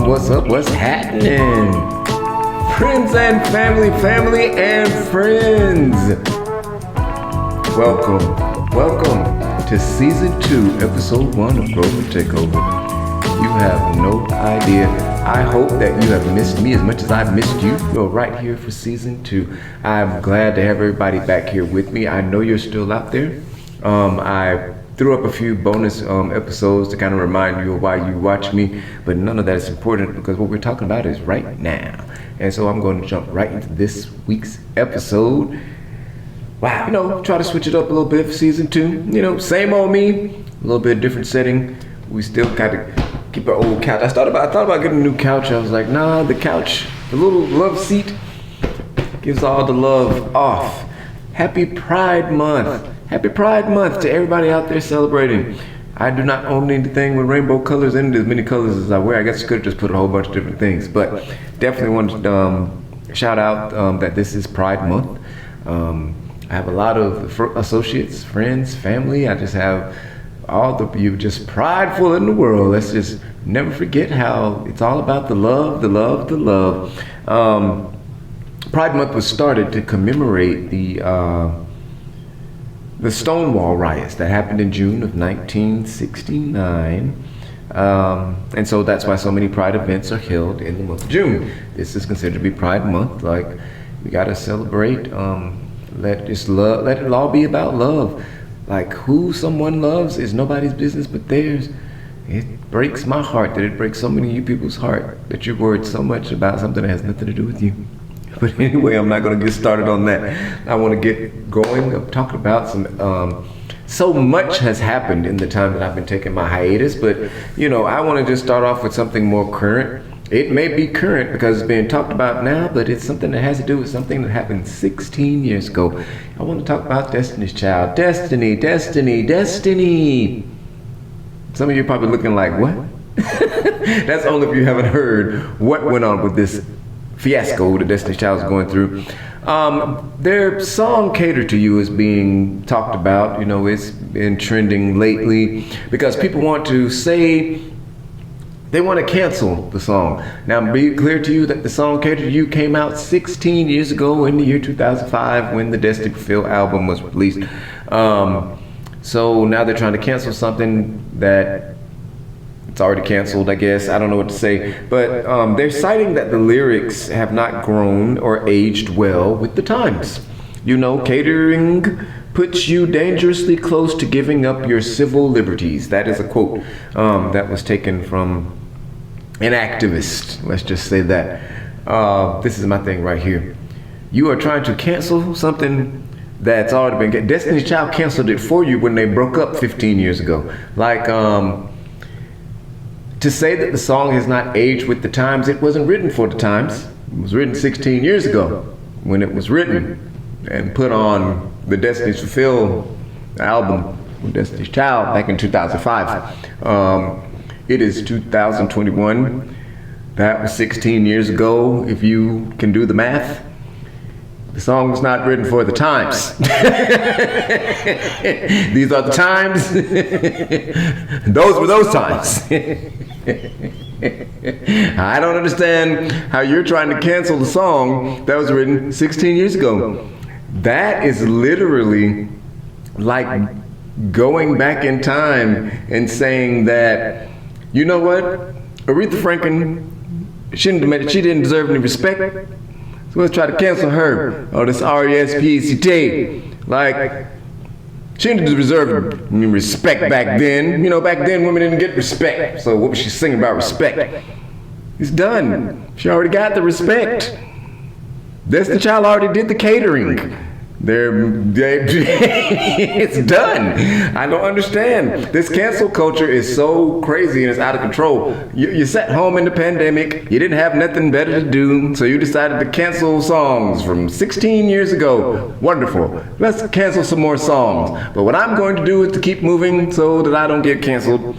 What's up? What's happening? Friends and family and friends. Welcome to season 2, episode 1 of GROVER TAKEOVER. You have no idea. I hope that you have missed me as much as I've missed you. You're right here for season 2. I'm glad to have everybody back here with me. I know you're still out there. I threw up a few bonus episodes to kind of remind you of why you watch me, but none of that is important because what we're talking about is right now. And so I'm going to jump right into this week's episode. Wow, try to switch it up a little bit for season 2. Same old me, a little bit different setting. We still kind of keep our old couch. I thought about getting a new couch. I was like, nah, the couch, the little love seat gives all the love off. Happy Pride Month. Happy Pride Month to everybody out there celebrating. I do not own anything with rainbow colors in it, as many colors as I wear. I guess you could have just put a whole bunch of different things, but definitely want to shout out that this is Pride Month. I have a lot of associates, friends, family. I just have all of you just prideful in the world. Let's just never forget how it's all about the love, the love, the love. Pride Month was started to commemorate the Stonewall riots that happened in June of 1969. And so that's why so many Pride events are held in the month of June. This is considered to be Pride Month. Like, we gotta celebrate, let it all be about love. Like, who someone loves is nobody's business but theirs. It breaks my heart that it breaks so many of you people's heart that you're worried so much about something that has nothing to do with you. But anyway, I'm not going to get started on that. I want to get going. I'm talking about so much has happened in the time that I've been taking my hiatus, but I want to just start off with something more current. It may be current because it's being talked about now, but it's something that has to do with something that happened 16 years ago. I want to talk about Destiny's Child. Destiny. Some of you are probably looking like, what? That's only if you haven't heard what went on with this fiasco that Destiny's Child is going through. Their song "Cater to You" is being talked about. It's been trending lately because people want to say they want to cancel the song. Now, be clear to you that the song "Cater to You" came out 16 years ago in the year 2005 when the Destiny Fulfill album was released. So now they're trying to cancel something that it's already canceled, I guess. I don't know what to say. But they're citing that the lyrics have not grown or aged well with the times. Catering puts you dangerously close to giving up your civil liberties. That is a quote that was taken from an activist. Let's just say that. This is my thing right here. You are trying to cancel something that's already been... Destiny's Child canceled it for you when they broke up 15 years ago. Like... to say that the song has not aged with the times, it wasn't written for the times. It was written 16 years ago when it was written and put on the Destiny's Fulfill album with Destiny's Child back in 2005. It is 2021. That was 16 years ago. If you can do the math, the song was not written for the times. These are the times. Those were those times. I don't understand how you're trying to cancel the song that was written 16 years ago. That is literally like going back in time and saying that, you know what, Aretha Franklin, she didn't deserve any respect. So let's try to cancel her. Oh, this R-E-S-P-E-C-T. Like, she didn't deserve respect back then. Back then women didn't get respect. So what was she singing about respect? It's done. She already got the respect. Destiny's Child already did the catering. It's done. I don't understand. This cancel culture is so crazy and it's out of control. You sat home in the pandemic. You didn't have nothing better to do, so you decided to cancel songs from 16 years ago. Wonderful. Let's cancel some more songs. But what I'm going to do is to keep moving so that I don't get canceled.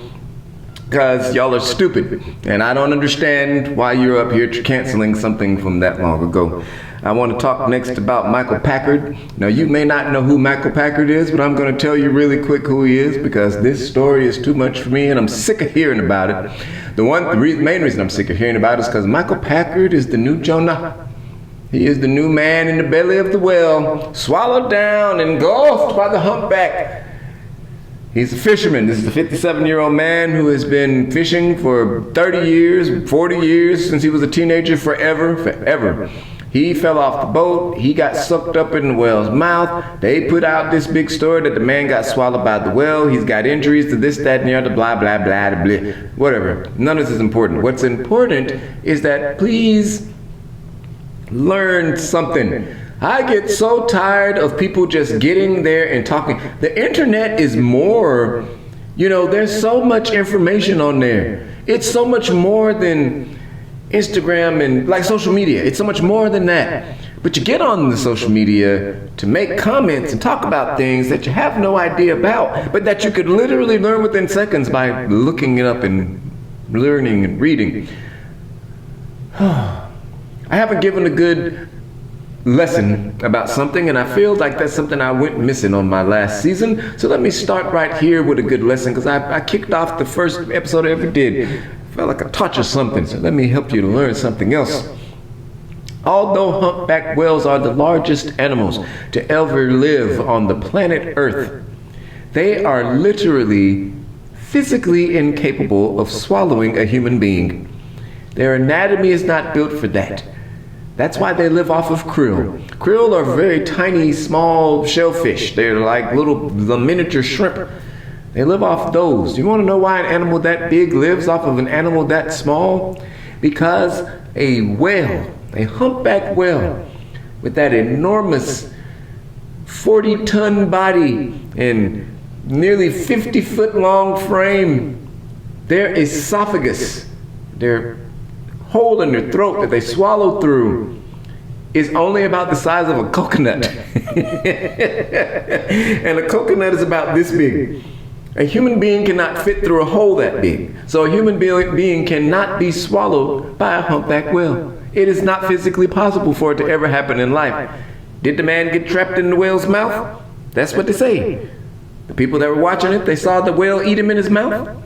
because y'all are stupid. And I don't understand why you're up here canceling something from that long ago. I want to talk next about Michael Packard. Now, you may not know who Michael Packard is, but I'm going to tell you really quick who he is because this story is too much for me and I'm sick of hearing about it. The main reason I'm sick of hearing about it is because Michael Packard is the new Jonah. He is the new man in the belly of the whale, swallowed down, engulfed by the humpback. He's a fisherman. This is a 57-year-old man who has been fishing for 30 years, 40 years, since he was a teenager, forever. He fell off the boat. He got sucked up in the whale's mouth. They put out this big story that the man got swallowed by the whale. He's got injuries to this, that, and the other, blah, blah, blah, blah, whatever. None of this is important. What's important is that please learn something. I get so tired of people just getting there and talking. The internet is more, there's so much information on there. It's so much more than Instagram and like social media. It's so much more than that. But you get on the social media to make comments and talk about things that you have no idea about, but that you could literally learn within seconds by looking it up and learning and reading. I haven't given a good lesson about something, and I feel like that's something I went missing on my last season. So let me start right here with a good lesson, because I kicked off the first episode I ever did. I felt like I taught you something, so let me help you to learn something else. Although humpback whales are the largest animals to ever live on the planet Earth, they are literally physically incapable of swallowing a human being. Their anatomy is not built for that. That's why they live off of krill. Krill are very tiny, small shellfish. They're like the miniature shrimp. They live off those. You want to know why an animal that big lives off of an animal that small? Because a whale, a humpback whale, with that enormous 40-ton body and nearly 50-foot long frame, their esophagus, their hole in their throat that they swallow through, is only about the size of a coconut. And a coconut is about this big. A human being cannot fit through a hole that big. So a human being cannot be swallowed by a humpback whale. It is not physically possible for it to ever happen in life. Did the man get trapped in the whale's mouth? That's what they say. The people that were watching it, they saw the whale eat him in his mouth.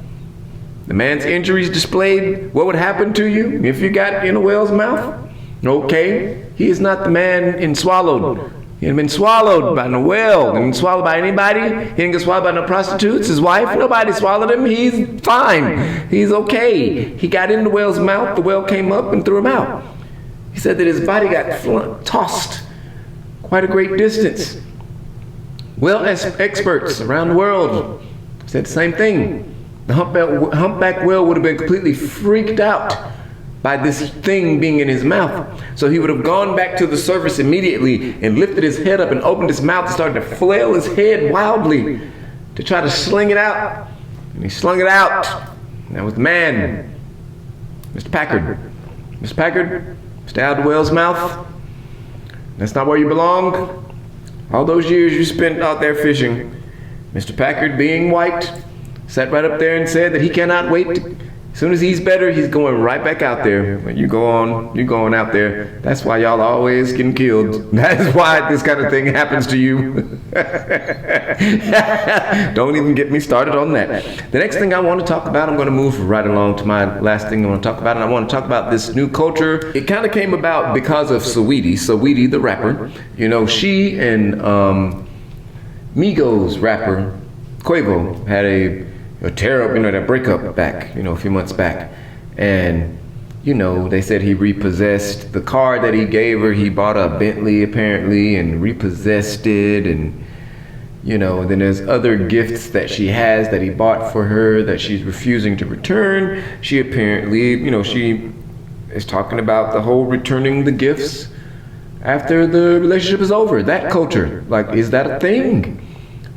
The man's injuries displayed what would happen to you if you got in a whale's mouth. Okay, he is not the man in swallowed. He had been swallowed by no whale. He didn't swallowed by anybody. He didn't get swallowed by no prostitutes. His wife, nobody swallowed him. He's fine. He's okay. He got in the whale's mouth. The whale came up and threw him out. He said that his body got tossed quite a great distance. Whale experts around the world said the same thing. The humpback whale would have been completely freaked out by this thing being in his mouth. So he would have gone back to the surface immediately and lifted his head up and opened his mouth and started to flail his head wildly to try to sling it out. And he slung it out. And that was the man, Mr. Packard. Mr. Packard, stay out of the whale's mouth. That's not where you belong. All those years you spent out there fishing, Mr. Packard, being white, sat right up there and said that he cannot wait. As soon as he's better, he's going right back out there. When you're going out there. That's why y'all are always getting killed. That is why this kind of thing happens to you. Don't even get me started on that. The next thing I want to talk about, I'm going to move right along to my last thing I want to talk about, and I want to talk about this new culture. It kind of came about because of Saweetie the rapper. She and Migos rapper Quavo had a terrible, that breakup back, a few months back. And, they said he repossessed the car that he gave her. He bought a Bentley apparently and repossessed it. And, then there's other gifts that she has that he bought for her that she's refusing to return. She apparently, she is talking about the whole returning the gifts after the relationship is over. That culture, is that a thing?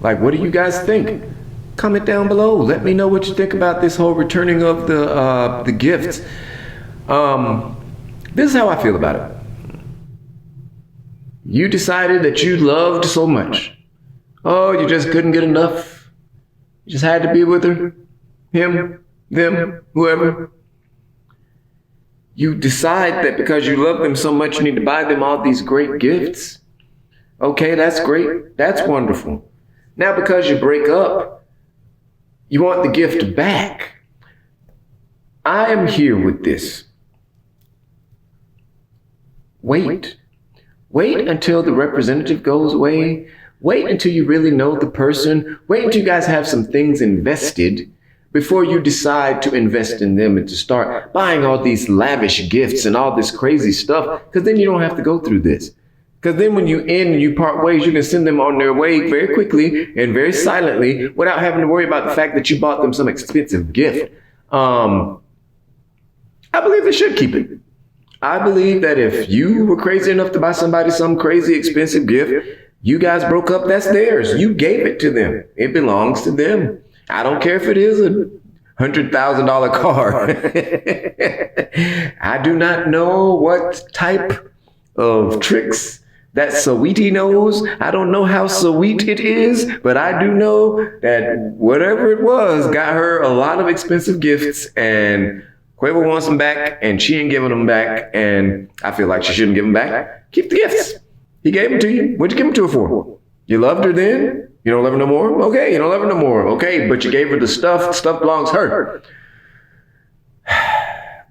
What do you guys think? Comment down below. Let me know what you think about this whole returning of the gifts. This is how I feel about it. You decided that you loved so much. Oh, you just couldn't get enough. You just had to be with her. Him. them, whoever. You decide that because you love them so much, you need to buy them all these great gifts. Okay, that's great. That's wonderful. Now, because you break up, you want the gift back. I am here with this. Wait. Wait until the representative goes away. Wait until you really know the person. Wait until you guys have some things invested before you decide to invest in them and to start buying all these lavish gifts and all this crazy stuff, because then you don't have to go through this. Because then when you end and you part ways, you can send them on their way very quickly and very silently without having to worry about the fact that you bought them some expensive gift. I believe they should keep it. I believe that if you were crazy enough to buy somebody some crazy expensive gift, you guys broke up, that's theirs. You gave it to them. It belongs to them. I don't care if it is a $100,000 car. I do not know what type of tricks that Saweetie knows. I don't know how sweet it is, but I do know that whatever it was got her a lot of expensive gifts, and Quavo wants them back, and she ain't giving them back, and I feel like she shouldn't give them back. Keep the gifts. He gave them to you. What'd you give them to her for? You loved her then? You don't love her no more? Okay, you don't love her no more. Okay, but you gave her the stuff. Stuff belongs to her.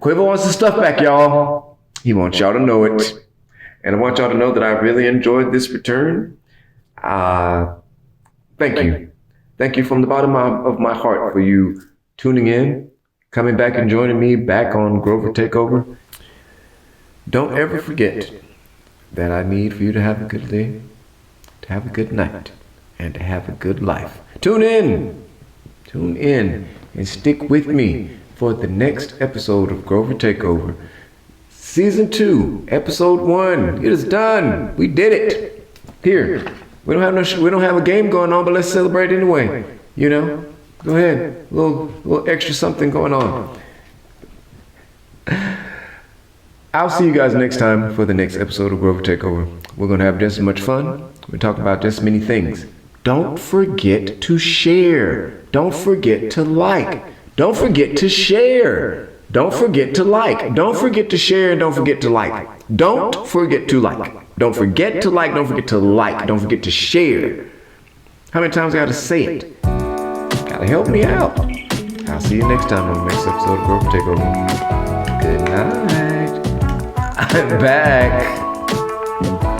Quavo wants the stuff back, y'all. He wants y'all to know it. And I want y'all to know that I really enjoyed this return. Thank you. Thank you from the bottom of my heart for you tuning in, coming back and joining me back on Grover Takeover. Don't ever forget that I need for you to have a good day, to have a good night, and to have a good life. Tune in and stick with me for the next episode of Grover Takeover. Season 2, episode 1. It is done. We did it. Here, we don't have a game going on, but let's celebrate anyway. You know, go ahead, a little extra something going on. I'll see you guys next time for the next episode of Grover Takeover. We're gonna have just as much fun. We're talking about just many things. Don't forget to share. Don't forget to like. Don't forget to share. Don't forget to like. Don't forget to share, and don't forget to like. Don't forget to like. Don't forget to like. Don't forget to like. Don't forget to share. How many times I gotta say it? Gotta help me out. I'll see you next time on the next episode of Grover Takeover. Good night. I'm back.